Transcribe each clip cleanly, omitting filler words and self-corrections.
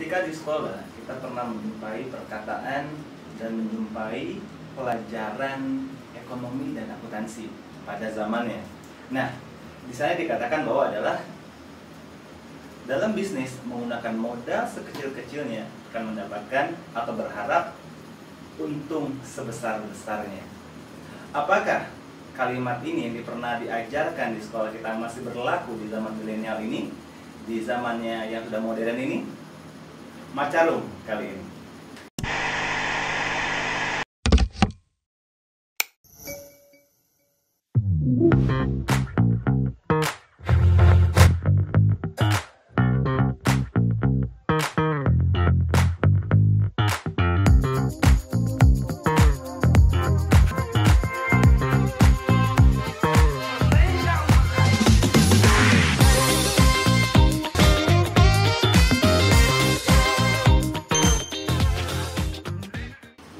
Ketika di sekolah kita pernah menjumpai perkataan dan menjumpai pelajaran ekonomi dan akuntansi pada zamannya. Nah, di sana dikatakan bahwa adalah dalam bisnis menggunakan modal sekecil-kecilnya akan mendapatkan atau berharap untung sebesar-besarnya. Apakah kalimat ini yang pernah diajarkan di sekolah kita masih berlaku di zaman milenial ini, di zamannya yang sudah modern ini? Macarum kali ini.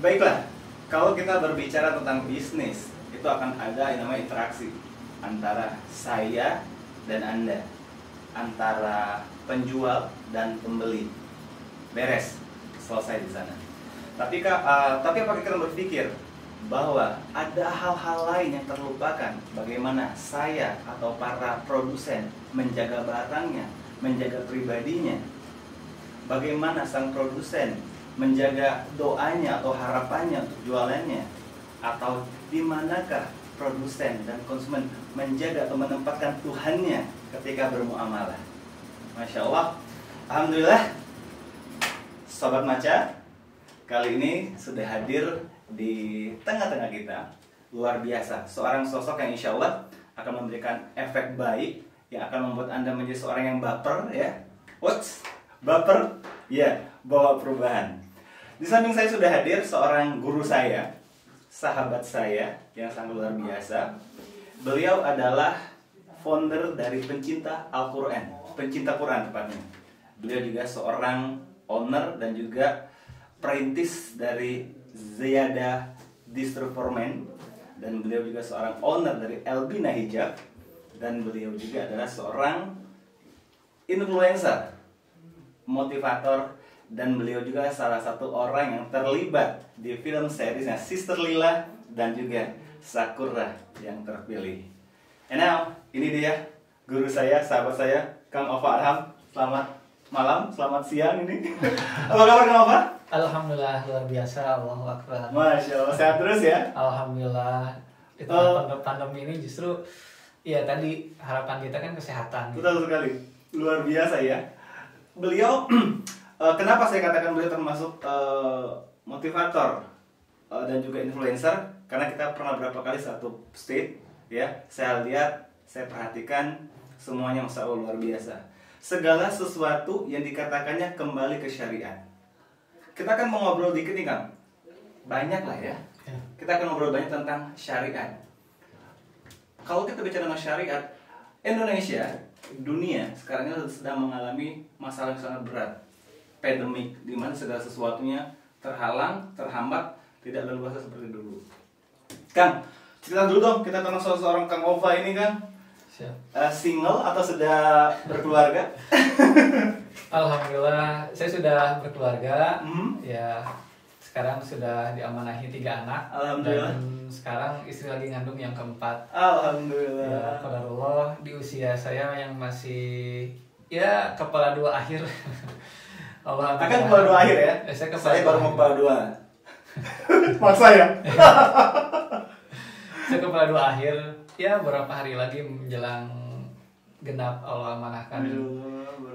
Baiklah, kalau kita berbicara tentang bisnis, itu akan ada yang namanya interaksi antara saya dan Anda, antara penjual dan pembeli. Beres, selesai di sana. Tapi apakah kita berpikir bahwa ada hal-hal lain yang terlupakan? Bagaimana saya atau para produsen menjaga barangnya, menjaga pribadinya? Bagaimana sang produsen menjaga doanya atau harapannya untuk jualannya? Atau di manakah produsen dan konsumen menjaga atau menempatkan Tuhannya ketika bermuamalah? Masya Allah, Alhamdulillah, Sobat Maca, kali ini sudah hadir di tengah-tengah kita. Luar biasa, seorang sosok yang insya Allah akan memberikan efek baik, yang akan membuat Anda menjadi seorang yang baper, ya. What? Baper? Ya, bawa perubahan. Di samping saya sudah hadir seorang guru saya, sahabat saya yang sangat luar biasa. Beliau adalah founder dari Pencinta Al-Quran, Pencinta Quran tepatnya. Beliau juga seorang owner dan juga perintis dari Ziyadah Distroformen, dan beliau juga seorang owner dari Elbina Hijab, dan beliau juga adalah seorang influencer, motivator, dan beliau juga salah satu orang yang terlibat di film seriesnya Sister Lila dan juga Sakura yang terpilih. And now, ini dia guru saya, sahabat saya, Kang Ova Arham. Selamat malam, selamat siang ini. Apa kabar Kang Ova? Alhamdulillah, luar biasa, Allahu Akbar. Masya Allah, sehat terus ya? Alhamdulillah. Itu pandemi ini justru, ya tadi harapan kita kan kesehatan. Betul sekali, luar biasa ya. Beliau, kenapa saya katakan beliau termasuk motivator dan juga influencer? Karena kita pernah berapa kali satu state, ya. Saya lihat, saya perhatikan semuanya Masya Allah luar biasa. Segala sesuatu yang dikatakannya kembali ke syariat. Kita akan mau ngobrol dikit nih Kang. Banyak lah ya. Kita akan ngobrol banyak tentang syariat. Kalau kita bicara tentang syariat, Indonesia, dunia sekarang ini sedang mengalami masalah yang sangat berat. Pandemik, di mana segala sesuatunya terhalang, terhambat, tidak leluasa seperti dulu. Kang, cerita dulu dong, kita tentang seorang Kang Ova ini Kang. Single atau sudah berkeluarga? Alhamdulillah, saya sudah berkeluarga. Ya, sekarang sudah diamanahi 3 anak. Alhamdulillah. Dan sekarang istri lagi ngandung yang keempat. Alhamdulillah. Ya, qadarullah, di usia saya yang masih ya kepala 2 akhir. Allah akan kepala 2 akhir ya? Saya baru mau kepala 2. Maksa ya? Saya kepala 2 akhir. Ya, beberapa hari lagi menjelang genap Allah amanahkan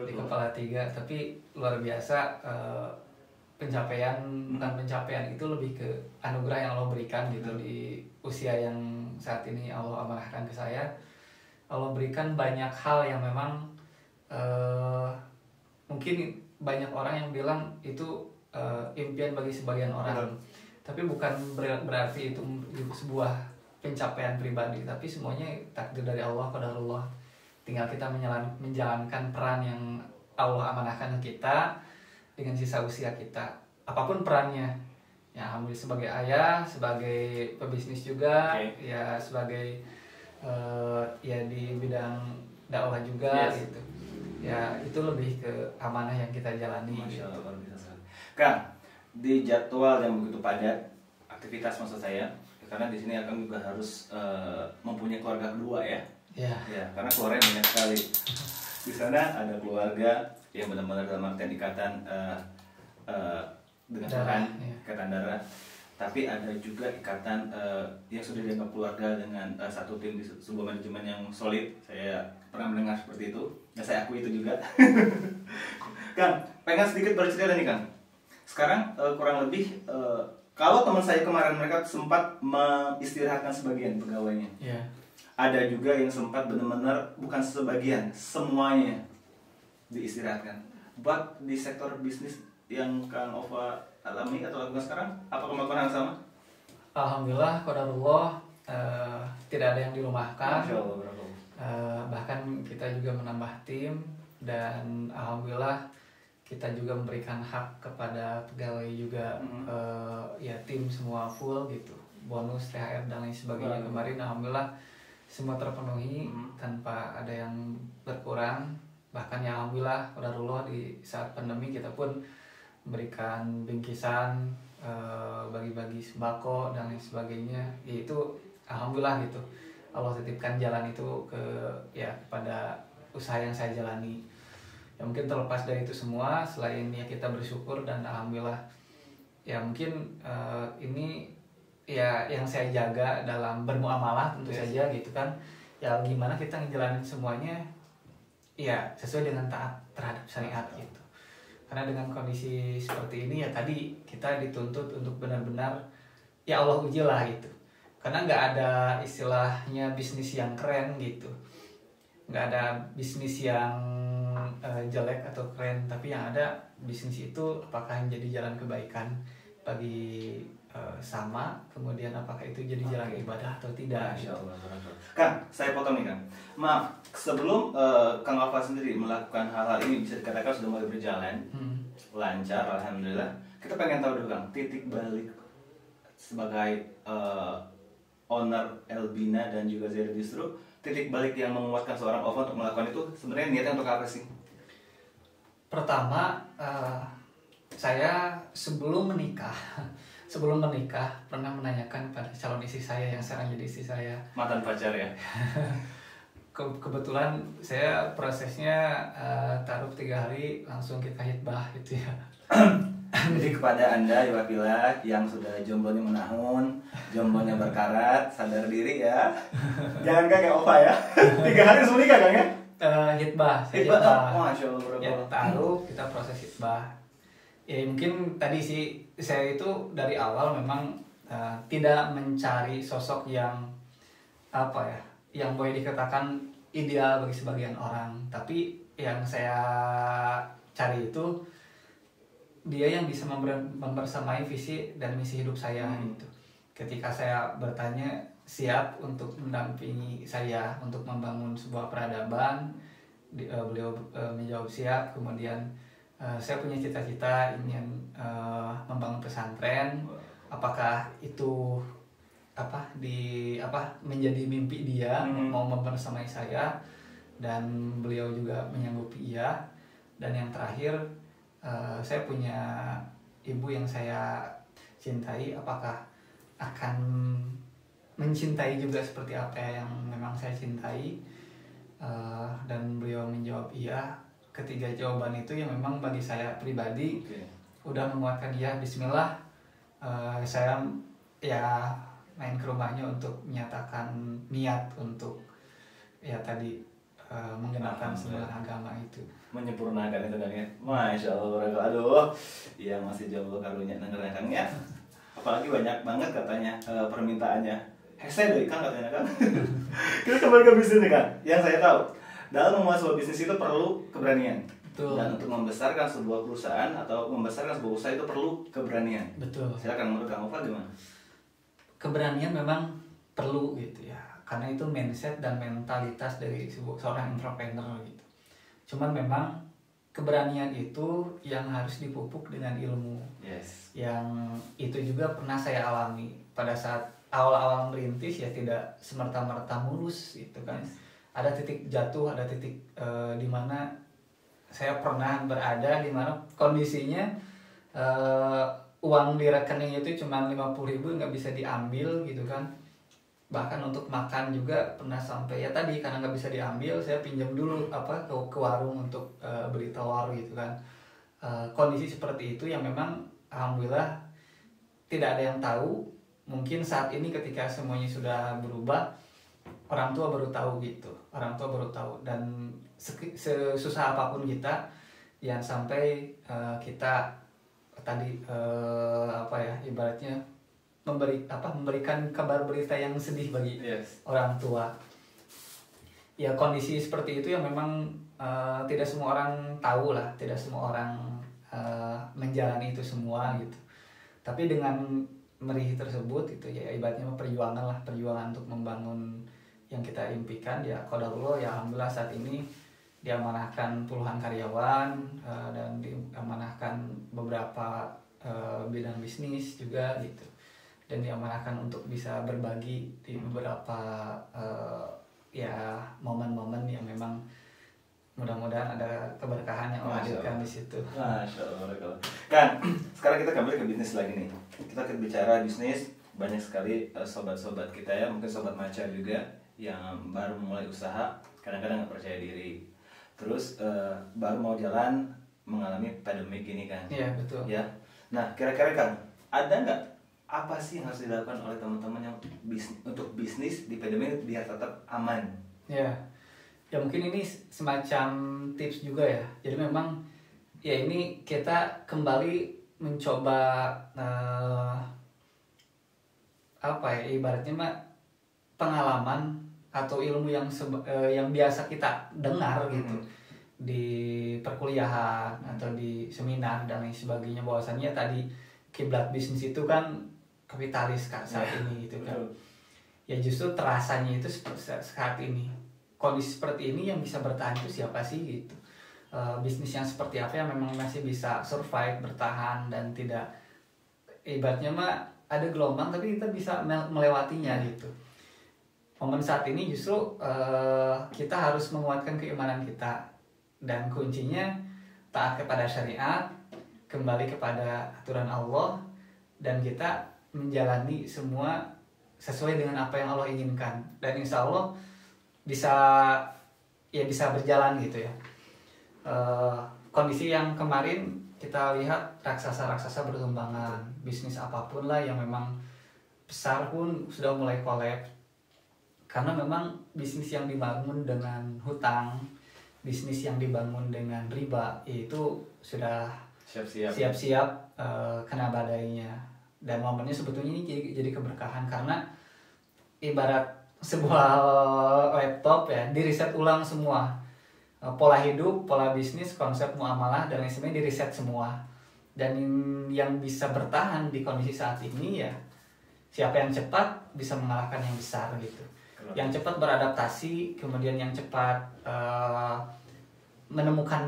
di kepala 3. Tapi luar biasa, pencapaian, bukan pencapaian, itu lebih ke anugerah yang Allah berikan gitu. Di usia yang saat ini Allah amanahkan ke saya, Allah berikan banyak hal yang memang mungkin banyak orang yang bilang itu impian bagi sebagian orang. Tapi bukan berarti itu sebuah pencapaian pribadi, tapi semuanya takdir dari Allah, qadarullah. Tinggal kita menjalankan peran yang Allah amanahkan ke kita dengan sisa usia kita, apapun perannya. Ya, alhamdulillah, sebagai ayah, sebagai pebisnis juga, ya sebagai ya di bidang dakwah juga, gitu. ya itu lebih ke amanah yang kita jalani. Masya Allah, luar biasa sekali. Kang, di jadwal yang begitu padat, aktivitas maksud saya, karena di sini Akang juga harus mempunyai keluarga kedua ya. Ya. Ya, karena keluarga banyak sekali. Di sana ada keluarga yang benar-benar dalam artian ikatan dengan Tuhan, Ya. ikatan darah. Tapi ada juga ikatan yang sudah dianggap keluarga dengan satu tim di sebuah manajemen yang solid. Saya pernah mendengar seperti itu, dan saya akui itu juga. Kang, pengen sedikit bercerita nih Kang. Sekarang kurang lebih kalau teman saya kemarin mereka sempat mengistirahatkan sebagian pegawainya. Ya. Ada juga yang sempat benar-benar bukan sebagian, semuanya diistirahatkan. Buat di sektor bisnis yang Kang Ova alami atau lakukan sekarang, apakah melakukan hal yang sama? Alhamdulillah, qadarullah, tidak ada yang dirumahkan. Masya Allah, barakallah. Bahkan kita juga menambah tim, dan alhamdulillah kita juga memberikan hak kepada pegawai juga. Ya tim semua full gitu, bonus, THR dan lain sebagainya. Kemarin alhamdulillah semua terpenuhi tanpa ada yang berkurang. Bahkan ya alhamdulillah, qadarullah, di saat pandemi kita pun memberikan bingkisan, bagi-bagi sembako dan lain sebagainya. Ya itu alhamdulillah gitu, Allah titipkan jalan itu kepada usaha yang saya jalani. Ya mungkin terlepas dari itu semua, selain ya kita bersyukur dan alhamdulillah, ya mungkin ini ya yang saya jaga dalam bermuamalah tentu saja gitu kan. Ya gimana kita ngejalanin semuanya ya sesuai dengan taat terhadap syariat gitu. Karena dengan kondisi seperti ini ya tadi kita dituntut untuk benar-benar ya Allah ujilah gitu. Karena nggak ada istilahnya bisnis yang keren gitu, nggak ada bisnis yang jelek atau keren, tapi yang ada bisnis itu apakah menjadi jalan kebaikan bagi sama, kemudian apakah itu jadi jalan ibadah atau tidak. Masya Allah. Kang, saya potong nih Kang. Maaf, sebelum Kang Alfa sendiri melakukan hal-hal ini bisa dikatakan sudah mulai berjalan lancar, alhamdulillah. Kita pengen tahu dulu Kang, titik balik sebagai owner Elbina dan juga Zero Distro, titik balik yang menguatkan seorang Alfa untuk melakukan itu sebenarnya niatnya untuk apa sih? Pertama, saya sebelum menikah pernah menanyakan pada calon istri saya yang sekarang jadi istri saya. Mantan pacar ya? Kebetulan saya prosesnya taruh 3 hari langsung kita hitbah gitu ya. Jadi kepada Anda Iwapila yang sudah jomblonya menahun, jomblonya berkarat, sadar diri ya. Jangan kayak Ova ya. 3 hari sebelum nikah Kang ya? Hitbah. Masya Allah. Ya, taruh kita proses hitbah. Ya mungkin tadi sih saya itu dari awal memang tidak mencari sosok yang apa ya, yang boleh dikatakan ideal bagi sebagian orang, tapi yang saya cari itu dia yang bisa membersamai visi dan misi hidup saya gitu. Ketika saya bertanya, siap untuk mendampingi saya untuk membangun sebuah peradaban, beliau menjawab siap. Kemudian saya punya cita-cita ingin membangun pesantren. Apakah itu menjadi mimpi dia, mau membersamai saya, dan beliau juga menyanggupi iya. Dan yang terakhir, saya punya ibu yang saya cintai, apakah akan mencintai juga seperti apa yang memang saya cintai. Dan beliau menjawab iya. Ketiga jawaban itu yang memang bagi saya pribadi udah menguatkan dia. Bismillah, saya ya main ke rumahnya untuk menyatakan niat untuk ya tadi menggunakan sebuah agama itu, menyempurnakan itu Kang ya. Masya Allah. Aduh, yang masih jomblo karunya dengerin Kang ya. Apalagi banyak banget katanya permintaannya. Hese deh Kang katanya Kang. Kita kembali ke bisnis nih Kang. Yang saya tahu, dalam memulai sebuah bisnis itu perlu keberanian. Betul. Dan untuk membesarkan sebuah perusahaan atau membesarkan sebuah usaha itu perlu keberanian. Betul. Silakan menurut Kang Ova gimana? Keberanian memang perlu gitu ya, karena itu mindset dan mentalitas dari seorang entrepreneur gitu. Cuman memang keberanian itu yang harus dipupuk dengan ilmu. Yes. Yang itu juga pernah saya alami pada saat awal-awal merintis, ya tidak semerta-merta mulus gitu kan. Yes. Ada titik jatuh, ada titik di mana saya pernah berada di mana kondisinya uang di rekening itu cuma 50.000 nggak bisa diambil gitu kan. Bahkan untuk makan juga pernah sampai ya tadi karena nggak bisa diambil saya pinjam dulu ke warung untuk beli telur gitu kan. Kondisi seperti itu yang memang alhamdulillah tidak ada yang tahu. Mungkin saat ini ketika semuanya sudah berubah, orang tua baru tahu gitu. Orang tua baru tahu, dan sesusah apapun kita yang sampai kita tadi ibaratnya memberikan kabar berita yang sedih bagi orang tua. Ya kondisi seperti itu yang memang tidak semua orang tahu lah, tidak semua orang menjalani itu semua gitu. Tapi dengan merih tersebut itu ya ibaratnya perjuangan untuk membangun yang kita impikan ya qadarullah. Ya alhamdulillah saat ini diamanahkan puluhan karyawan dan diamanahkan beberapa bidang bisnis juga gitu, dan diamanahkan untuk bisa berbagi di beberapa ya momen-momen yang memang mudah-mudahan ada keberkahan yang Allah hadirkan di situ. Masya Allah. Kan sekarang kita kembali ke bisnis lagi nih. Kita bicara bisnis, banyak sekali sobat-sobat kita ya, mungkin sobat maca juga yang baru mulai usaha, kadang-kadang nggak percaya diri, terus baru mau jalan mengalami pandemik ini kan. Iya betul. Ya. Nah kira-kira kan ada nggak apa sih yang harus dilakukan oleh teman-teman yang untuk bisnis di pandemi biar tetap aman? Ya mungkin ini semacam tips juga ya. Jadi memang ya ini kita kembali mencoba ibaratnya pengalaman atau ilmu yang biasa kita dengar gitu di perkuliahan atau di seminar dan lain sebagainya, bahwasannya tadi kiblat bisnis itu kan kapitalis kan saat ini gitu kan. Ya justru terasanya itu saat ini kondisi seperti ini yang bisa bertahan itu siapa sih gitu. Bisnis yang seperti apa yang memang masih bisa survive, bertahan, dan tidak ibaratnya ada gelombang tapi kita bisa melewatinya gitu. Momen saat ini justru kita harus menguatkan keimanan kita, dan kuncinya taat kepada syariat, kembali kepada aturan Allah, dan kita menjalani semua sesuai dengan apa yang Allah inginkan, dan insya Allah bisa berjalan gitu ya. Kondisi yang kemarin kita lihat raksasa-raksasa bertumbangan, bisnis apapun lah yang memang besar pun sudah mulai kolaps karena memang bisnis yang dibangun dengan hutang, bisnis yang dibangun dengan riba itu sudah siap-siap kena badainya. Dan momennya sebetulnya ini jadi keberkahan karena ibarat sebuah laptop ya, di reset ulang semua, pola hidup, pola bisnis, konsep muamalah dan lain sebagainya di reset semua. Dan yang bisa bertahan di kondisi saat ini ya siapa yang cepat bisa mengalahkan yang besar gitu. Yang cepat beradaptasi, kemudian yang cepat menemukan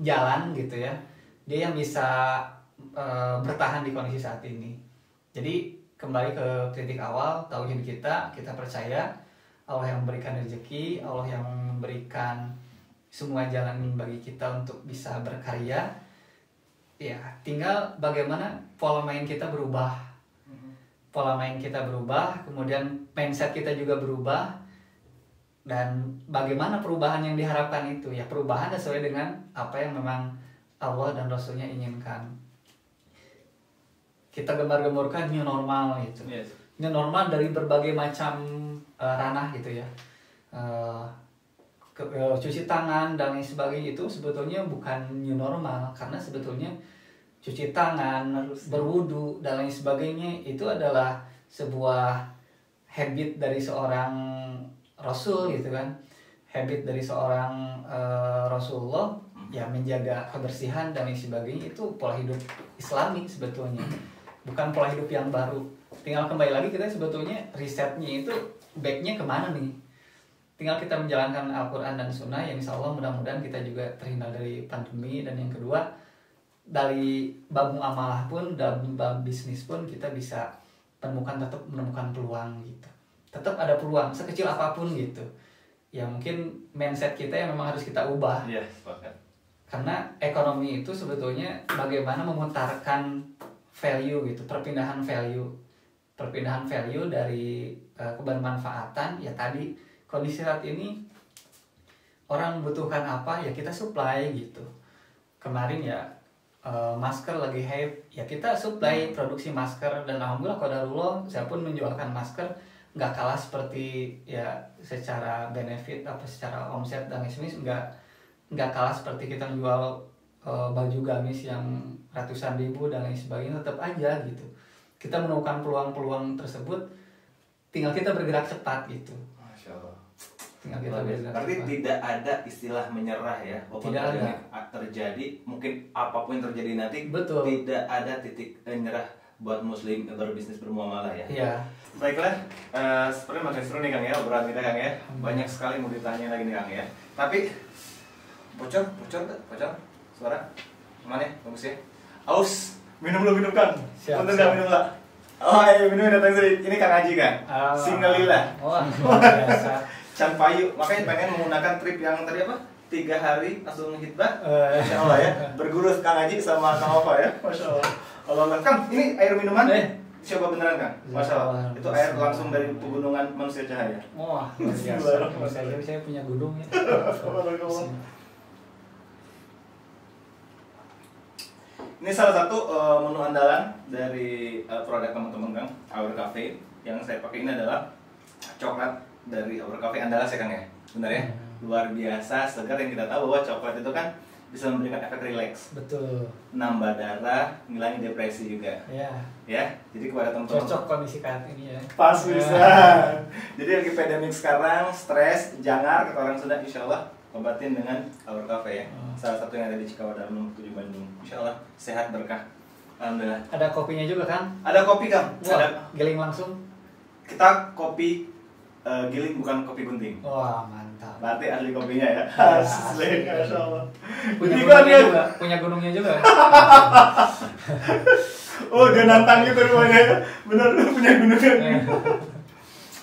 jalan gitu ya, dia yang bisa bertahan di kondisi saat ini. Jadi kembali ke titik awal, tauhid kita percaya Allah yang memberikan rezeki, Allah yang memberikan semua jalan bagi kita untuk bisa berkarya. Ya, tinggal bagaimana pola main kita berubah. Pola main kita berubah, kemudian mindset kita juga berubah. Dan bagaimana perubahan yang diharapkan itu? Ya, perubahan sesuai dengan apa yang memang Allah dan Rasulnya inginkan. Kita gembar-gemborkan new normal gitu. Yes. New normal dari berbagai macam ranah gitu ya. Cuci tangan dan lain sebagainya itu sebetulnya bukan new normal, karena sebetulnya cuci tangan, berwudu dan lain sebagainya itu adalah sebuah habit dari seorang Rasul gitu kan. Habit dari seorang Rasulullah ya, menjaga kebersihan dan lain sebagainya itu pola hidup Islami sebetulnya. Bukan pola hidup yang baru. Tinggal kembali lagi kita sebetulnya risetnya itu backnya kemana nih. Tinggal kita menjalankan Al-Quran dan Sunnah yang insya Allah mudah-mudahan kita juga terhindar dari pandemi. Dan yang kedua, dari bab muamalah pun, dalam bab bisnis pun kita bisa tetap menemukan peluang gitu. Tetap ada peluang sekecil apapun gitu. ya mungkin mindset kita yang memang harus kita ubah. Iya, sepakat. Karena ekonomi itu sebetulnya bagaimana memutarkan value gitu, perpindahan value dari kebermanfaatan. Ya tadi kondisi saat ini orang membutuhkan apa ya kita supply gitu. Kemarin ya masker lagi hype, ya kita supply produksi masker, dan alhamdulillah qadarullah saya pun menjualkan masker nggak kalah seperti ya secara benefit apa secara omset dan bisnis nggak kalah seperti kita menjual baju gamis yang ratusan ribu dan lain sebagainya. Tetap aja gitu kita menemukan peluang-peluang tersebut, tinggal kita bergerak cepat gitu. Masya Allah. Tinggal kita bergerak Berarti cepat. tidak ada istilah menyerah ya. Tidak ada. Terjadi, mungkin apapun yang terjadi nanti, Betul. tidak ada titik nyerah buat muslim berbisnis bermuamalah ya. Iya. Baiklah, sepertinya makin seru nih Kang ya, obrolan kita Kang ya. Banyak sekali mau ditanya lagi nih Kang ya. Tapi bocor suara mana ya? Bagus ya. Aus, minum Kang. Siap, Punten siap. Kang, minum lah. Oh ayo minum datang sini. Ini Kang Haji Kang. Singalillah. Wah, luar biasa. Can payu, makanya pengen menggunakan trip yang tadi apa? 3 hari langsung hitbah. Masya Allah ya. Berguru Kang Haji sama Kang Ova ya. Masya Allah. Allah Kang, ini air minuman. Coba beneran Kang. Masya Allah. Itu air langsung dari pegunungan manusia cahaya. Wah, luar biasa. Saya punya gunung ya. Ini salah satu menu andalan dari produk teman-teman Kang, Our Cafe. Yang saya pakai ini adalah coklat dari Our Cafe andalan saya Kang ya. Benar ya? Luar biasa segar, yang kita tahu bahwa coklat itu kan bisa memberikan efek rileks, Betul. nambah darah, ngilangin depresi juga. Ya. Ya, jadi kepada teman-teman Cocok kondisi saat ini ya. pas bisa. Jadi lagi pandemik sekarang, stres, jangar kata orang Sunda, insya Allah obatin dengan Our Cafe ya. Salah satu yang ada di Cikawada Nomor 7 Bandung. Insya Allah sehat berkah. Alhamdulillah. Ada kopinya juga kan? Ada kopi Kang. Wah, Ada. giling langsung. Kita kopi giling, bukan kopi gunting. Wah, mantap. Berarti ahli kopinya ya. Ya, Asli, Masya Allah. Punya Jadi gunungnya kan juga, punya gunungnya juga. oh dia nantang gitu rumahnya ya. Bener punya gunungan.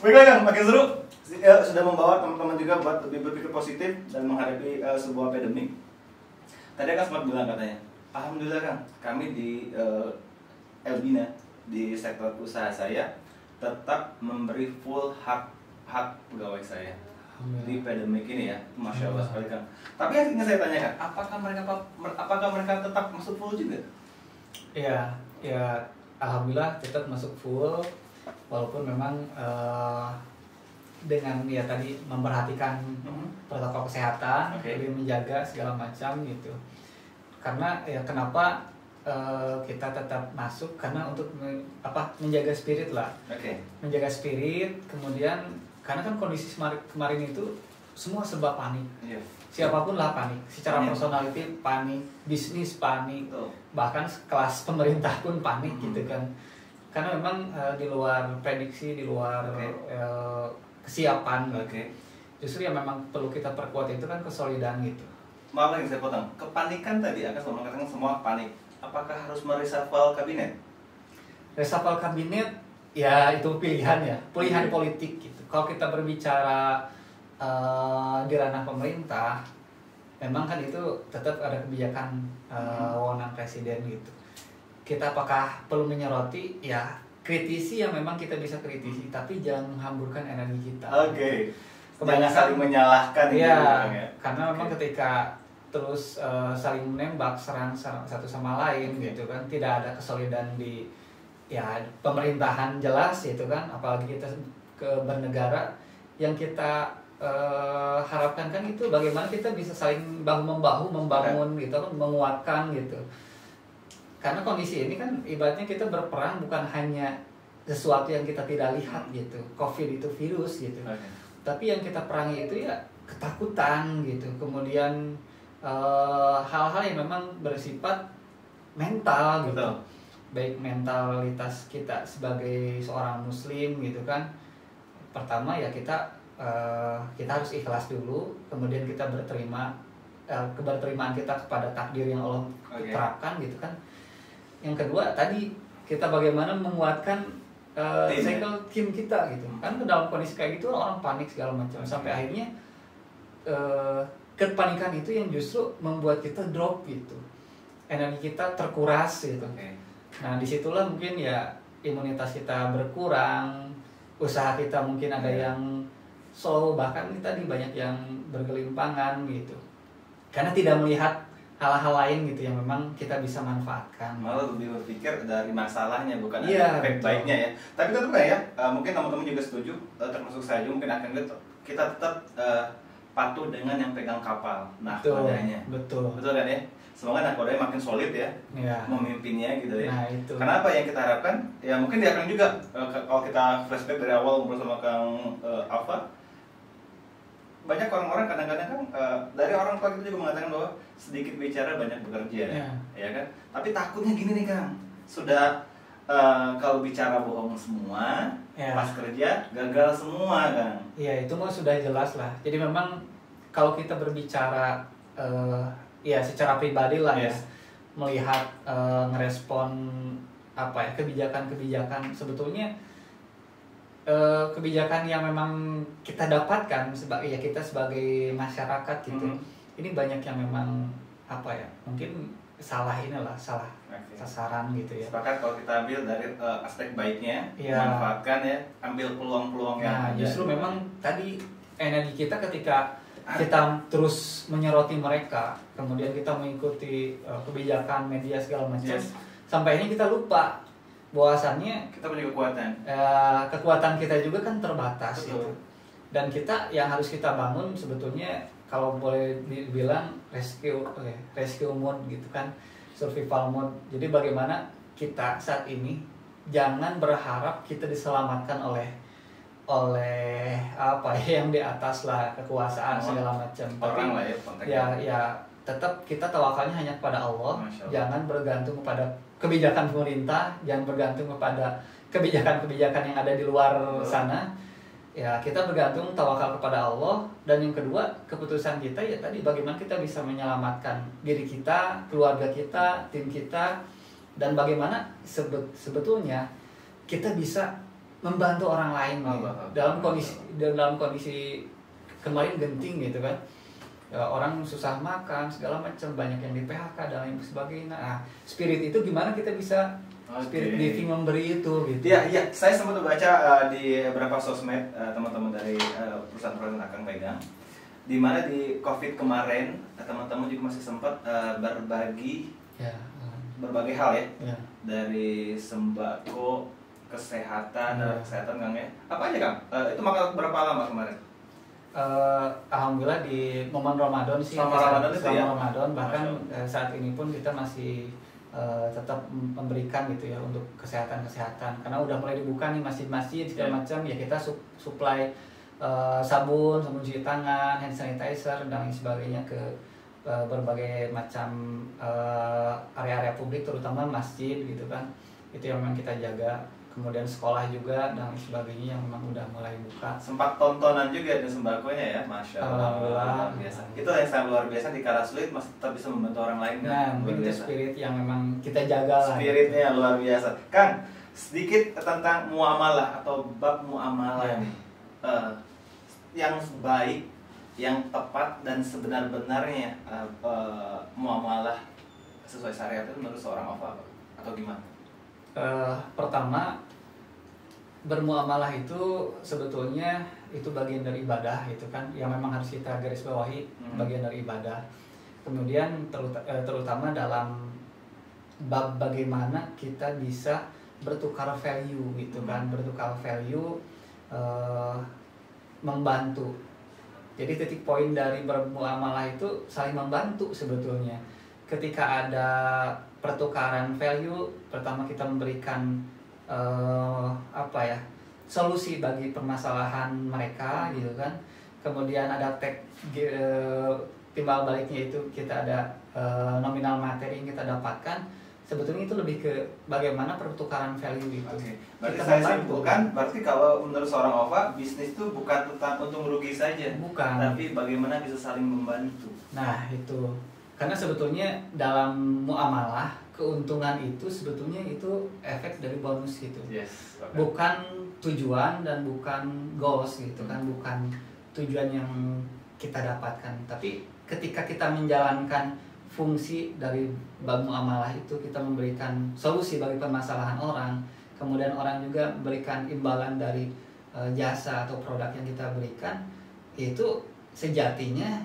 Baiklah Kang, makin seru. Ya, sudah membawa teman-teman juga buat lebih berpikir positif dan menghadapi sebuah pandemi. Tadi Kang sempat bilang katanya, alhamdulillah Kang, kami di Elbina di sektor usaha saya tetap memberi full hak pegawai saya di pandemi ini ya. Masya Allah sekali Kang. Tapi yang ingin saya tanyakan, apakah mereka tetap masuk full juga? Iya, ya alhamdulillah tetap masuk full, walaupun memang dengan ya tadi memperhatikan protokol kesehatan, lebih menjaga segala macam gitu. Karena ya kenapa kita tetap masuk, karena untuk menjaga spirit lah. Menjaga spirit, kemudian karena kan kondisi kemarin itu semua serba panik. Siapapun lah panik, secara personality panik, bisnis panik, bahkan kelas pemerintah pun panik gitu kan. Karena memang di luar prediksi, di luar kesiapan. Justru yang memang perlu kita perkuat itu kan kesolidan gitu. Maaf lagi saya potong. Kepanikan tadi akan selalu mengatakan semua panik. Apakah harus mereshuffle kabinet? Reshuffle kabinet ya itu pilihan ya, pilihan politik gitu. Kalau kita berbicara di ranah pemerintah, memang kan itu tetap ada kebijakan wewenang presiden gitu. Kita apakah perlu menyoroti? Ya kritisi yang memang kita bisa kritisi, tapi jangan menghamburkan energi kita. Kebanyakan saling menyalahkan ya, karena memang ketika terus saling menembak, serang satu sama lain gitu kan, tidak ada kesolidan di ya pemerintahan jelas gitu kan, apalagi kita ke bernegara. Yang kita harapkan kan itu bagaimana kita bisa saling bahu membahu membangun gitu kan, menguatkan gitu. Karena kondisi ini kan ibaratnya kita berperang bukan hanya sesuatu yang kita tidak lihat gitu, COVID itu virus gitu, tapi yang kita perangi itu ya ketakutan gitu, kemudian hal-hal yang memang bersifat mental gitu. Baik mentalitas kita sebagai seorang muslim gitu kan, pertama ya kita harus ikhlas dulu, kemudian kita berterima, keberterimaan kita kepada takdir yang Allah terapkan gitu kan. Yang kedua tadi kita bagaimana menguatkan cycle tim kita gitu kan. Dalam kondisi kayak gitu orang panik segala macam, sampai akhirnya kepanikan itu yang justru membuat kita drop gitu, energi kita terkuras gitu. Nah disitulah mungkin ya imunitas kita berkurang, usaha kita mungkin ada yang slow, bahkan tadi banyak yang bergelimpangan gitu, karena tidak melihat hal-hal lain gitu yang memang kita bisa manfaatkan. Malah lebih berpikir dari masalahnya bukan Iya, efek baiknya ya. Tapi tetap ya, mungkin teman-teman juga setuju, termasuk saya juga mungkin akan kita tetap patuh dengan yang pegang kapal, nahkodanya. Betul Betul kan ya? Semoga nahkodanya makin solid ya, memimpinnya gitu ya. Nah, itu. Kenapa yang kita harapkan? Ya mungkin dia akan juga kalau kita flashback dari awal ngobrol sama Kang Alfa, banyak orang-orang kadang-kadang kan dari orang tua kita juga mengatakan bahwa sedikit bicara banyak bekerja, ya kan? Tapi takutnya gini nih Kang, sudah kalau bicara bohong semua, pas kerja gagal semua Kang. Iya itu mah sudah jelas lah. Jadi memang kalau kita berbicara ya secara pribadi lah ya, melihat ngerespon apa ya kebijakan-kebijakan sebetulnya. Kebijakan yang memang kita dapatkan sebagai kita sebagai masyarakat gitu, ini banyak yang memang apa ya mungkin salah sasaran gitu ya. Sepakat kalau kita ambil dari aspek baiknya, manfaatkan ya, ambil peluang-peluang yang ada. Justru memang tadi energi kita ketika kita terus menyoroti mereka, kemudian kita mengikuti kebijakan media segala macam, sampai ini kita lupa bahwasannya kita punya kekuatan kita juga kan terbatas gitu. Dan kita yang harus kita bangun sebetulnya kalau boleh dibilang rescue mode gitu kan, survival mode. Jadi bagaimana kita saat ini jangan berharap kita diselamatkan oleh apa yang di atas lah, kekuasaan segala macam. Orang lah ya tetap kita tawakalnya hanya kepada Allah. Jangan bergantung kepada kebijakan pemerintah, jangan bergantung kepada kebijakan-kebijakan yang ada di luar sana. Ya kita bergantung tawakal kepada Allah. Dan yang kedua keputusan kita ya tadi bagaimana kita bisa menyelamatkan diri kita, keluarga kita, tim kita, dan bagaimana sebetulnya kita bisa membantu orang lain dalam kondisi kemarin genting gitu kan. Ya, orang susah makan segala macam, banyak yang di PHK dan lain sebagainya. Nah, spirit itu gimana kita bisa spirit giving, memberi itu gitu. Iya, saya sempat baca di beberapa sosmed teman-teman dari perusahaan-perusahaan akan pegang, di mana di Covid kemarin teman-teman juga masih sempat berbagi berbagai hal ya. Dari sembako, kesehatan, kesehatan Kang ya. Apa aja Kang? Itu makan berapa lama kemarin? Alhamdulillah di momen Ramadan sih, selama Ramadan bahkan saat ini pun kita masih tetap memberikan gitu ya untuk kesehatan karena udah mulai dibuka nih masjid-masjid segala macam ya, kita supply sabun cuci tangan, hand sanitizer dan lain sebagainya ke berbagai macam area-area publik terutama masjid gitu kan. Itu yang memang kita jaga. Kemudian sekolah juga dan sebagainya yang memang udah mulai buka. Sempat tontonan juga ada sembakonya ya, Masya Allah. Luar biasa. Itu yang sangat luar biasa, di kala sulit masih tetap bisa membantu orang lain. Nah, itu spirit yang memang kita jaga lah. Spiritnya luar biasa. Kang, sedikit tentang muamalah atau bab muamalah nih. Yang baik, yang tepat dan sebenar-benarnya muamalah sesuai syariat itu menurut seorang apa atau gimana? Pertama, bermuamalah itu sebetulnya itu bagian dari ibadah gitu kan, yang memang harus kita garis bawahi, bagian dari ibadah. Kemudian terutama dalam bab bagaimana kita bisa bertukar value gitu kan, bertukar value, membantu. Jadi titik poin dari bermuamalah itu saling membantu sebetulnya. Ketika ada pertukaran value, pertama kita memberikan solusi bagi permasalahan mereka gitu kan. Kemudian ada timbal baliknya itu kita ada nominal materi yang kita dapatkan. Sebetulnya itu lebih ke bagaimana pertukaran value itu. Berarti saya simpulkan, berarti kalau menurut seorang Ova, bisnis itu bukan tentang untung rugi saja, tapi bagaimana bisa saling membantu. Nah itu, karena sebetulnya dalam muamalah keuntungan itu sebetulnya itu efek dari bonus gitu. Bukan tujuan dan bukan goals gitu kan, bukan tujuan yang kita dapatkan. Tapi ketika kita menjalankan fungsi dari bab muamalah itu, kita memberikan solusi bagi permasalahan orang, kemudian orang juga memberikan imbalan dari jasa atau produk yang kita berikan, itu sejatinya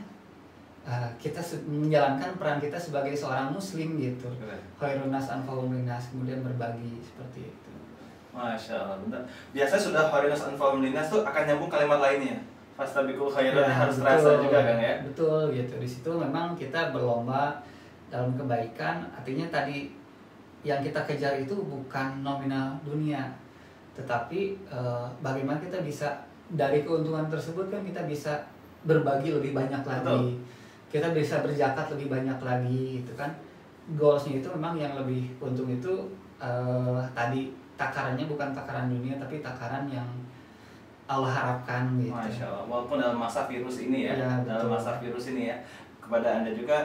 kita menjalankan peran kita sebagai seorang muslim gitu. Khairun nas anfa'uhum linnas, kemudian berbagi seperti itu. Masya Allah, bentar. Biasanya sudah khairun nas anfa'uhum linnas tuh akan nyambung kalimat lainnya. Fastabiqul khairat Ya, harus betul, terasa juga kan ya. Betul gitu. Di situ memang kita berlomba dalam kebaikan. Artinya tadi yang kita kejar itu bukan nominal dunia, tetapi bagaimana kita bisa dari keuntungan tersebut kan kita bisa berbagi lebih banyak lagi. Betul. Kita bisa berzakat lebih banyak lagi gitu kan. Goalsnya itu memang yang lebih untung itu tadi takarannya bukan takaran dunia tapi takaran yang Allah harapkan gitu. Masya Allah, walaupun dalam masa virus ini ya, Ya, dalam betul. masa virus ini ya, kepada Anda juga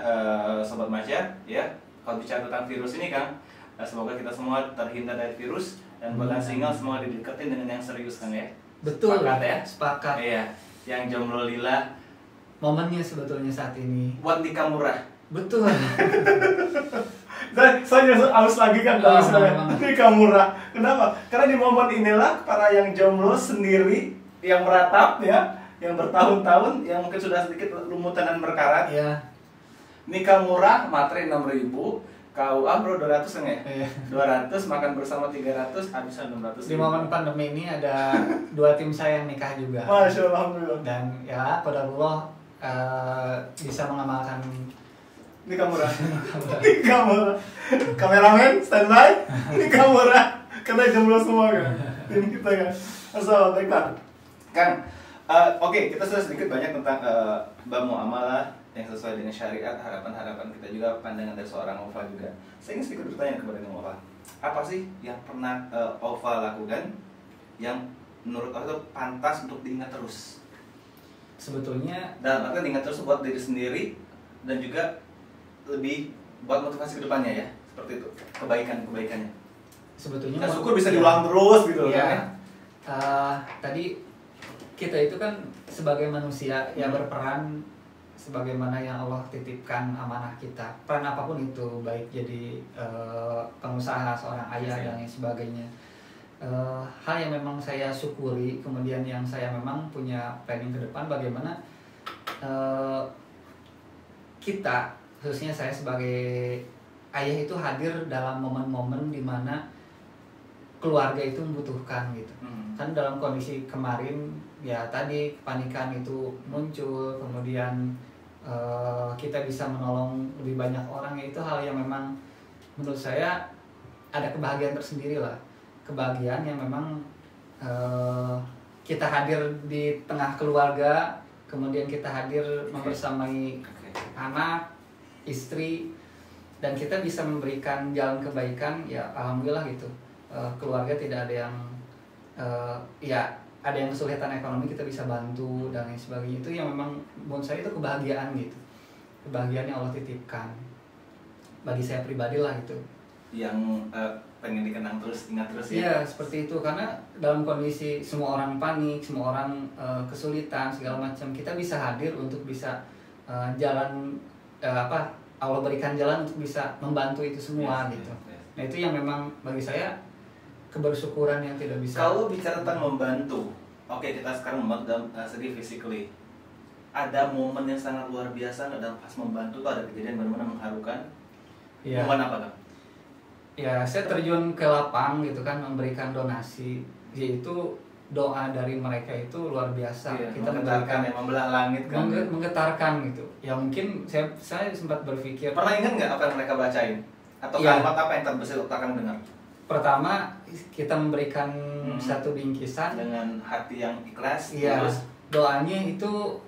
Sobat Masya ya, kalau bicara tentang virus ini Kang, semoga kita semua terhindar dari virus dan buat yang single semua dideketin dengan yang serius Kang ya. Betul. Sepakat ya? Sepakat. Iya, yang jomblo lila Momennya sebetulnya saat ini. buat nikah murah. Betul. Dan saya harus lagi kan kalau misalnya memang. nikah murah. Kenapa? Karena di momen inilah para yang jomblo sendiri, yang meratap ya, yang bertahun-tahun, yang mungkin sudah sedikit lumutan dan berkarat, Ya. nikah murah, materi 6.000, KUA bro 200 kan ya? Iya. 200, makan bersama 300, habisan 600. Di momen pandemi ini ada 2 tim saya yang nikah juga. Masya Allah, alhamdulillah. Dan ya qadarullah bisa mengamalkan Nikah murah. Nikah murah. Kameramen standby, nikah murah. Karena jomblo semua kan. Ini kita kan. Assalamualaikum. Kang, oke, kita sudah sedikit banyak tentang bab muamalah yang sesuai dengan syariat, harapan-harapan kita juga, pandangan dari seorang Ova juga. Saya ingin sedikit bertanya kepada Kang Ova. Apa sih yang pernah Ova lakukan yang menurut Ova itu pantas untuk diingat terus? sebetulnya Dalam artian diingat terus buat diri sendiri dan juga lebih buat motivasi ke depannya ya. Seperti itu, kebaikan-kebaikannya. sebetulnya Dan syukur bisa diulang terus gitu ya. kan. Tadi kita itu kan sebagai manusia yang berperan sebagaimana yang Allah titipkan amanah kita. Peran apapun itu, baik jadi pengusaha, seorang ayah dan lain sebagainya. Hal yang memang saya syukuri, kemudian yang saya memang punya planning ke depan bagaimana kita, khususnya saya sebagai ayah itu hadir dalam momen-momen di mana keluarga itu membutuhkan gitu. Kan dalam kondisi kemarin ya tadi kepanikan itu muncul, kemudian kita bisa menolong lebih banyak orang, ya itu hal yang memang menurut saya ada kebahagiaan tersendiri lah. Kebahagiaan yang memang kita hadir di tengah keluarga, kemudian kita hadir membersamai anak, istri, dan kita bisa memberikan jalan kebaikan, ya alhamdulillah gitu. Keluarga tidak ada yang ya ada yang kesulitan ekonomi, kita bisa bantu dan lain sebagainya. Itu yang memang menurut saya itu kebahagiaan gitu, kebahagiaan yang Allah titipkan bagi saya pribadi lah itu. Yang pengen dikenang terus, ingat terus ya. Iya seperti itu, karena dalam kondisi semua orang panik, semua orang kesulitan segala macam, kita bisa hadir untuk bisa jalan Allah berikan jalan untuk bisa membantu itu semua gitu. Nah itu yang memang bagi saya kebersyukuran yang tidak bisa. Kalau bicara tentang membantu, oke kita sekarang membantu dalam segi physically. Ada momen yang sangat luar biasa nggak dalam pas membantu tuh, ada kejadian benar-benar mengharukan. Ya. Momen apa kan? Ya saya terjun ke lapang gitu kan, memberikan donasi, yaitu doa dari mereka itu luar biasa. Iya, Kita menggetarkan ya, membelah langit kan. menggetarkan gitu. Ya mungkin saya sempat berpikir. Pernah ingat nggak apa yang mereka bacain? Atau Iya. kalimat apa yang terbesit waktu akan dengar? Pertama kita memberikan satu bingkisan Dengan hati yang ikhlas. Iya, Terus doanya itu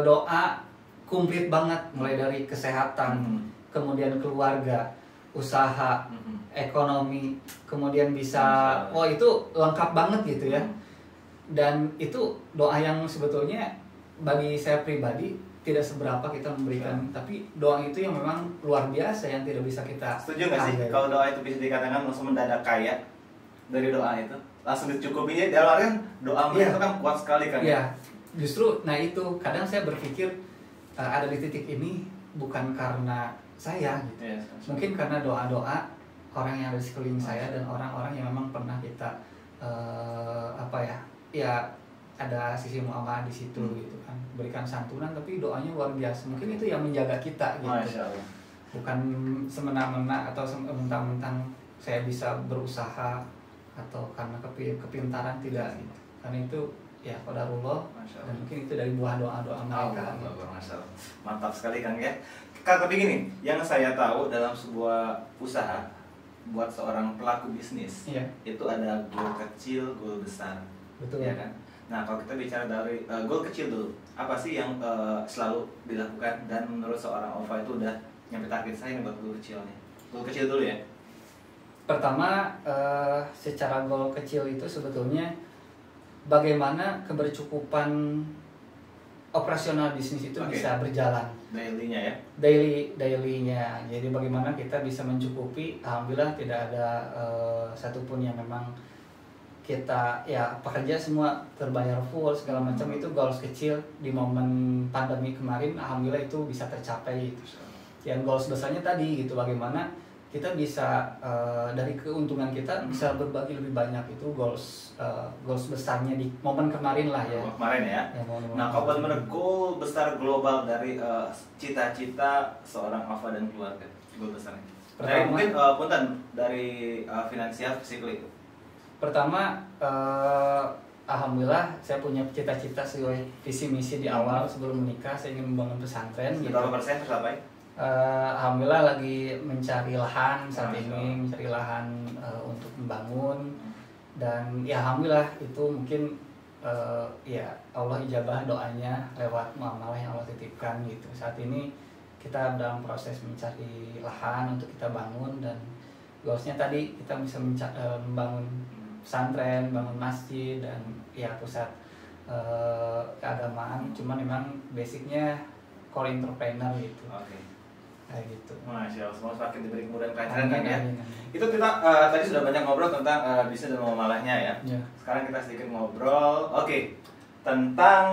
doa komplit banget, mulai dari kesehatan, kemudian keluarga, usaha, ekonomi, kemudian bisa, itu lengkap banget gitu ya. Dan itu doa yang sebetulnya bagi saya pribadi tidak seberapa kita memberikan, tapi doa itu yang memang luar biasa yang tidak bisa kita. Setuju nggak sih hargai. kalau doa itu bisa dikatakan langsung mendadak kaya dari doa itu? Langsung dicukupinya, dalam artian doa mereka Iya. itu kan kuat sekali kan? Iya, justru nah itu kadang saya berpikir ada di titik ini bukan karena saya gitu. Mungkin karena doa-doa orang yang ada di sekeliling saya dan orang-orang yang memang pernah kita ya ada sisi muamalah di situ gitu kan, berikan santunan tapi doanya luar biasa. Mungkin itu yang menjaga kita gitu. Masya Allah. Bukan semena-mena atau mentang-mentang saya bisa berusaha atau karena kepintaran, tidak gitu. Karena itu ya qadarullah dan mungkin itu dari buah doa-doa mereka. Mantap sekali Kang ya. Kang, tapi gini, yang saya tahu dalam sebuah usaha buat seorang pelaku bisnis, itu ada goal kecil, goal besar. Betul ya kan? Nah, kalau kita bicara dari goal kecil dulu, apa sih yang selalu dilakukan dan menurut seorang Ova itu udah nyampe target saya nih buat goal kecilnya? Goal kecil dulu ya. Pertama, secara goal kecil itu sebetulnya bagaimana kebercukupan operasional bisnis itu bisa berjalan. Daily-nya ya? Daily-nya. Jadi bagaimana kita bisa mencukupi, alhamdulillah tidak ada satupun yang memang kita ya pekerja semua terbayar full segala macam. Itu goals kecil di momen pandemi kemarin, alhamdulillah itu bisa tercapai. Yang goals besarnya tadi gitu, bagaimana kita bisa dari keuntungan kita bisa berbagi lebih banyak, itu goals besarnya di momen kemarin lah ya. Kemarin ya. Nah, kalau benar-benar goal besar global dari cita-cita seorang Ova dan keluarga, goal besarnya. Dari mungkin punten dari finansial physically itu. Pertama, alhamdulillah saya punya cita-cita sesuai visi misi di awal sebelum menikah. Saya ingin membangun pesantren. Berapa persen tercapai? Alhamdulillah lagi mencari lahan saat ini, mencari lahan untuk membangun, dan ya alhamdulillah itu mungkin ya Allah ijabah doanya lewat muamalah yang Allah titipkan gitu. Saat ini kita dalam proses mencari lahan untuk kita bangun, dan goalsnya tadi kita bisa membangun pesantren, bangun masjid, dan ya pusat keagamaan. Cuman memang basicnya core entrepreneur gitu. Kayak gitu. Masya Allah, semua semakin diberi kemudahan kelancaran kan ya. Itu kita tadi sudah banyak ngobrol tentang bisnis dan muamalahnya ya. Sekarang kita sedikit ngobrol, tentang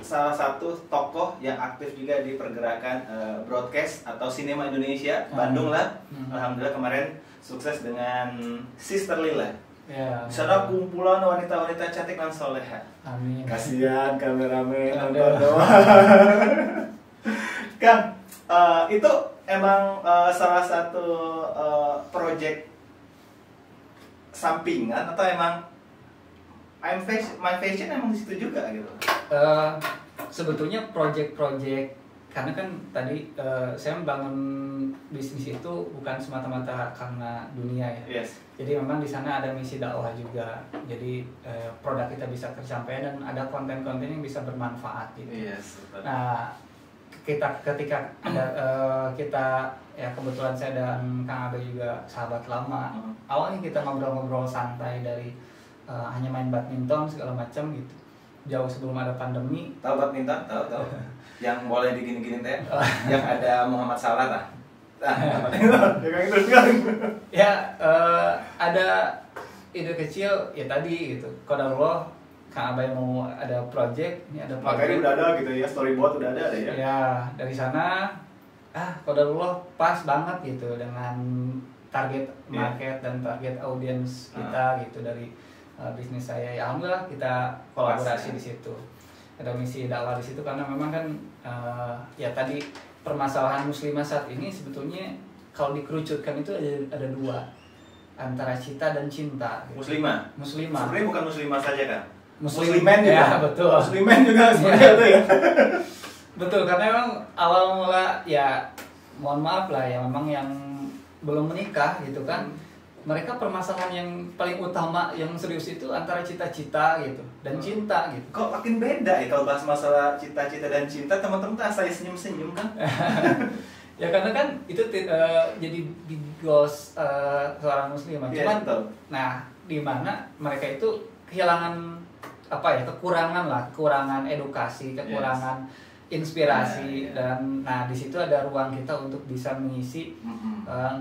salah satu tokoh yang aktif juga di pergerakan broadcast atau sinema Indonesia, Bandung lah. Alhamdulillah kemarin sukses dengan Sister Lila. Ya, di sana kumpulan wanita-wanita cantik dan soleha. Amin. Kasihan kameramen nonton doang. Kang, itu emang salah satu project sampingan atau emang my fashion emang di situ juga gitu? Sebetulnya project-project, karena kan tadi saya membangun bisnis itu bukan semata-mata karena dunia ya. Yes. Jadi memang di sana ada misi dakwah juga. Jadi produk kita bisa tercapai dan ada konten-konten yang bisa bermanfaat gitu. Yes, betul. Nah, ketika ada kita ya kebetulan saya dan Kang Abe juga sahabat lama. Awalnya kita ngobrol-ngobrol santai dari hanya main badminton segala macam gitu. Jauh sebelum ada pandemi. Tahu badminton? Tahu. Yang boleh digini-gini teh. Yang ada Muhammad Salah tah. Ya ada ide kecil ya tadi gitu. Qadarullah Kang Abai mau ada project, ini ada project. Makanya udah ada gitu ya, storyboard udah ada ya. Ya, dari sana qadarullah pas banget gitu dengan target market dan target audiens kita gitu dari bisnis saya. Ya alhamdulillah kita kolaborasi di situ. Ada misi dakwah di situ karena memang kan ya tadi permasalahan muslimah saat ini sebetulnya kalau dikerucutkan itu ada dua, antara cita dan cinta gitu. Muslimah sebenarnya bukan muslimah saja kan, muslimen juga ya, betul, muslimen juga seperti itu ya. Betul, karena memang awal mula ya mohon maaf lah ya, memang yang belum menikah gitu kan, mereka permasalahan yang paling utama yang serius itu antara cita-cita gitu dan cinta gitu. Kok makin beda ya kalau bahas masalah cita-cita dan cinta, teman-teman tuh asal senyum-senyum kan? Ya karena kan itu jadi big goals seorang muslimah. Cuman nah di mana mereka itu kehilangan kekurangan edukasi, kekurangan inspirasi, dan nah di situ ada ruang kita untuk bisa mengisi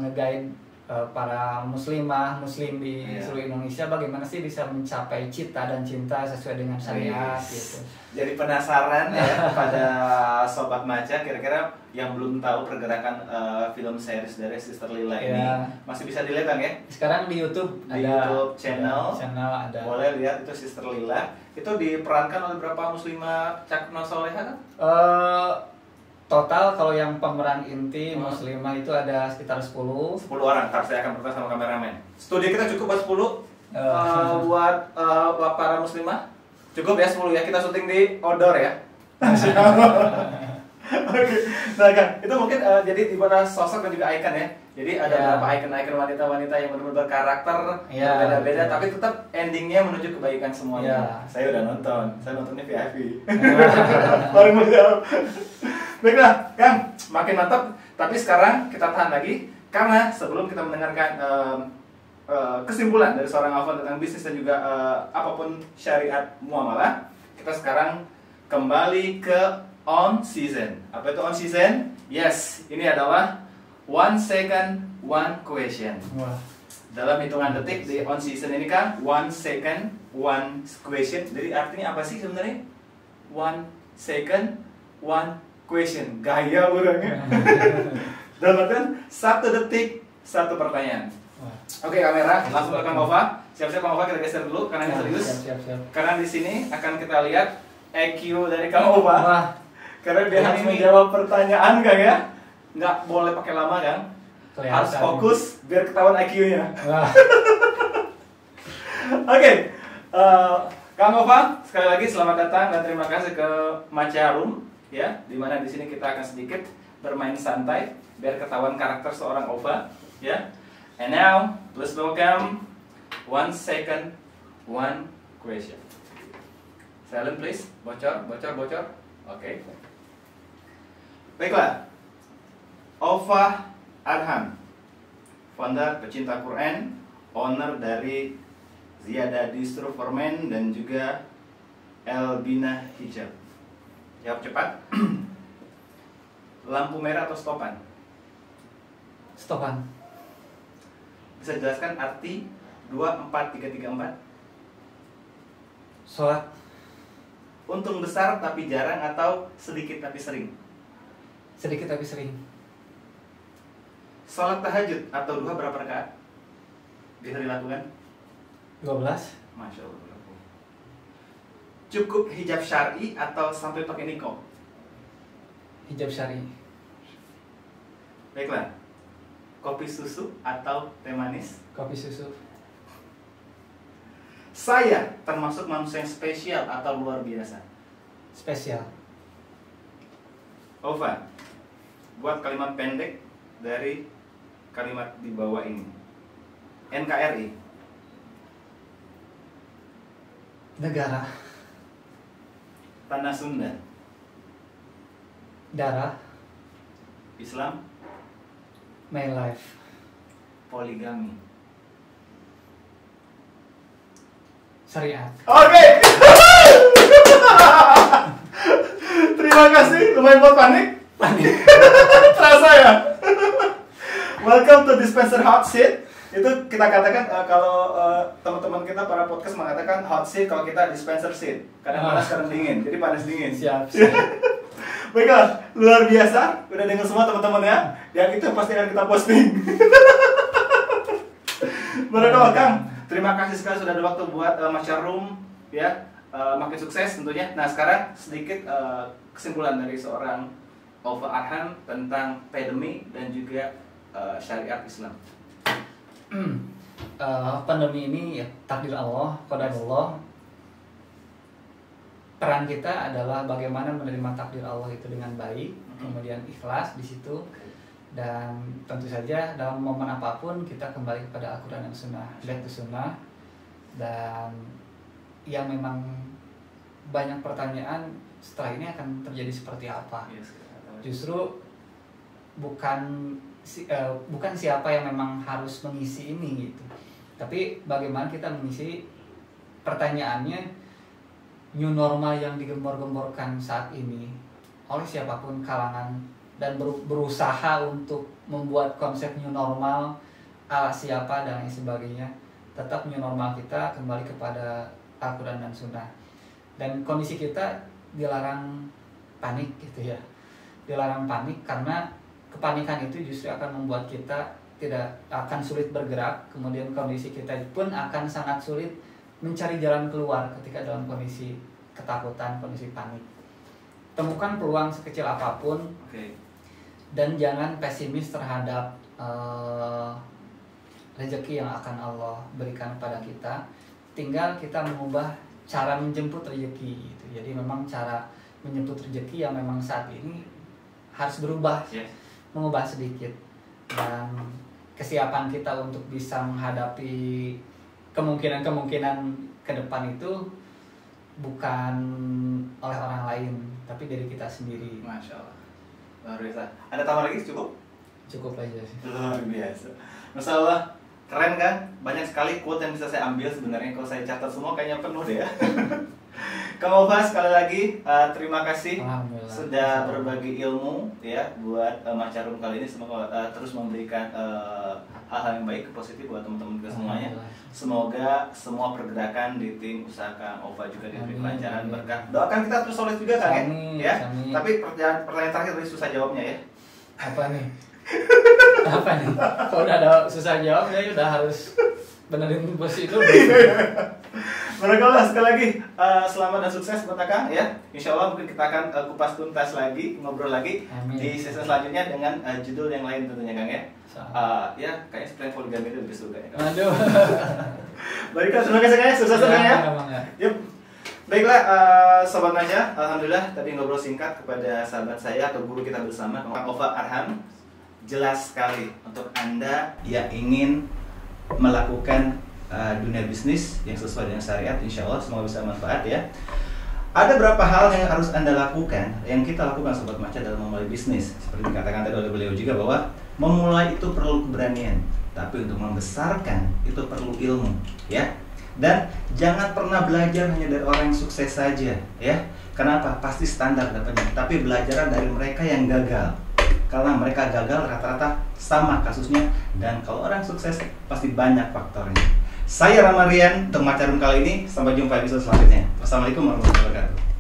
nge-guide para muslimah, muslim di Iya. seluruh Indonesia bagaimana sih bisa mencapai cita dan cinta sesuai dengan syariat gitu. Jadi penasaran ya pada Sobat Maca, kira-kira yang belum tahu pergerakan film series dari Sister Lila ini Iya. masih bisa dilihat kan ya? Sekarang di YouTube Di ada YouTube channel ada. boleh lihat itu Sister Lila. Itu diperankan oleh berapa muslimah cakep soleha kan? Total kalau yang pemeran inti muslimah itu ada sekitar 10. 10 orang. Ntar saya akan bertanya sama kameramen. Studio kita cukup buat 10 buat para muslimah. Cukup ya 10 ya. Kita syuting di outdoor ya. Oke. Nah kan, itu mungkin jadi ibarat sosok dan juga ikon ya. Jadi ada Ya. beberapa ikon-ikon wanita-wanita yang benar-benar berkarakter, Ya, berbeda-beda, betul. tapi tetap endingnya menuju kebaikan semuanya. Ya. Saya udah nonton, saya nontonnya VIP. Baru mau jawab. Baiklah, Kang, makin mantap. Tapi sekarang kita tahan lagi karena sebelum kita mendengarkan kesimpulan dari seorang Alvan tentang bisnis dan juga apapun syariat muamalah, kita sekarang kembali ke on season. Apa itu on season? Yes, ini adalah 1 second 1 question. Wah. Dalam hitungan detik di on season ini kan 1 second 1 question. Jadi artinya apa sih sebenarnya? 1 second 1 question. Gaya orangnya. Dalam artian 1 detik 1 pertanyaan. Wah. Oke, kamera langsung ke Kang Ova. Siap-siap Kang Ova, kita geser dulu karena ini serius. Siap. Karena di sini akan kita lihat EQ dari Kang Ova. Wah. Karena dia harus Ini- menjawab pertanyaan, Kang ya. Nggak boleh pakai lama, Kang. Kelihatan. Harus fokus biar ketahuan IQ-nya. Wah. Oke, Kang Ova, sekali lagi selamat datang dan terima kasih ke Maca Room, ya, dimana di sini kita akan sedikit bermain santai biar ketahuan karakter seorang Ova, ya. And now, let's welcome 1 second 1 question. Silent please, bocor. Oke. Baiklah, Ova Arham, founder pecinta Quran, owner dari Ziyada Distro for Men dan juga Elbina Hijab. Jawab cepat. Lampu merah atau stopan? Stopan. Bisa jelaskan arti 24334? Sholat. Untung besar tapi jarang atau sedikit tapi sering? Sedikit tapi sering. Sholat tahajud atau duha berapa rakaat? Bisa dilakukan? 12. Masya Allah. Cukup hijab syar'i atau sampai pakai niqab? Hijab syari. Baiklah. Kopi susu atau teh manis? Kopi susu. Saya termasuk manusia yang spesial atau luar biasa? Spesial. Ova, buat kalimat pendek dari kalimat di bawah ini. NKRI. Negara. Tanah Sunda. Darah. Islam. My life. Poligami. Syariat. Oke. Terima kasih. Lumayan buat panik. Terasa ya. Welcome to Dispenser Hot Seat. Itu kita katakan kalau teman-teman kita para podcast mengatakan hot seat kalau kita dispenser seat. Kadang panas, kadang dingin. Jadi panas dingin. Siap. Baiklah, luar biasa. Udah dengar semua teman-teman ya. Yang itu pasti akan kita posting. Barakallah Kang. Terima kasih sekali sudah ada waktu buat Maca Room ya. Makin sukses tentunya. Nah, sekarang sedikit kesimpulan dari seorang Ova Arham tentang pandemi dan juga syariat Islam. Pandemi ini ya takdir Allah, qadar Allah. Peran kita adalah bagaimana menerima takdir Allah itu dengan baik, kemudian ikhlas di situ, dan tentu saja dalam momen apapun kita kembali kepada Al-Quran dan Sunnah, back to Sunnah. Dan yang memang banyak pertanyaan setelah ini akan terjadi seperti apa. Justru bukan siapa yang memang harus mengisi ini gitu, tapi bagaimana kita mengisi. Pertanyaannya, new normal yang digembor-gemborkan saat ini oleh siapapun kalangan dan berusaha untuk membuat konsep new normal siapa dan lain sebagainya. Tetap new normal kita kembali kepada Al-Quran dan Sunnah. Dan kondisi kita dilarang panik gitu ya. Dilarang panik karena kepanikan itu justru akan membuat kita tidak akan sulit bergerak. Kemudian kondisi kita pun akan sangat sulit mencari jalan keluar ketika dalam kondisi ketakutan, kondisi panik. Temukan peluang sekecil apapun. Dan jangan pesimis terhadap rezeki yang akan Allah berikan pada kita. Tinggal kita mengubah cara menjemput rezeki gitu. Jadi memang cara menjemput rezeki yang memang saat ini harus berubah, mengubah sedikit. Dan kesiapan kita untuk bisa menghadapi kemungkinan-kemungkinan ke depan itu bukan oleh orang lain, tapi dari kita sendiri. Masya Allah, luar biasa. Ada tambah lagi cukup? Cukup aja sih. Luar biasa. Masya Allah, keren kan? Banyak sekali quote yang bisa saya ambil sebenarnya. Kalau saya catat semua kayaknya penuh deh ya. Kang Ova, sekali lagi terima kasih sudah berbagi ilmu ya buat Macarum kali ini. Semoga terus memberikan hal-hal yang baik, positif buat teman-teman kita semuanya. Semoga semua pergerakan di tim usaha Kang Ova juga diberi kelancaran, berkah. Doakan kita terus solid juga Kang ya. Tapi pertanyaan terakhir tadi susah jawabnya ya. Apa nih? Apa nih? Kalau udah ada susah jawab ya udah harus benerin bos itu. Barakallah, sekali lagi selamat dan sukses buat Kang ya. Insya Allah mungkin kita akan kupas tuntas lagi, ngobrol lagi. Amin. Di sesi selanjutnya dengan judul yang lain tentunya Kang ya. Ya kayaknya seperti poligami itu lebih suka ya Kang. Aduh. Baiklah, terima kasih Kang ya, sukses Kang ya. Yuk. Baiklah, Sobat Maja, alhamdulillah tadi ngobrol singkat kepada sahabat saya atau guru kita bersama Kang Ova Arham. Jelas sekali untuk Anda yang ingin melakukan dunia bisnis yang sesuai dengan syariat, insya Allah semoga bisa manfaat ya. Ada beberapa hal yang harus Anda lakukan, yang kita lakukan Sobat Maca dalam memulai bisnis. Seperti dikatakan tadi oleh beliau juga bahwa memulai itu perlu keberanian, tapi untuk membesarkan itu perlu ilmu ya. Dan jangan pernah belajar hanya dari orang yang sukses saja ya. Kenapa? Pasti standar dapatnya, tapi belajar dari mereka yang gagal. Karena mereka gagal rata-rata sama kasusnya, dan kalau orang sukses pasti banyak faktornya. Saya Ramarian untuk Macarum kali ini. Sampai jumpa di episode selanjutnya. Wassalamualaikum warahmatullahi wabarakatuh.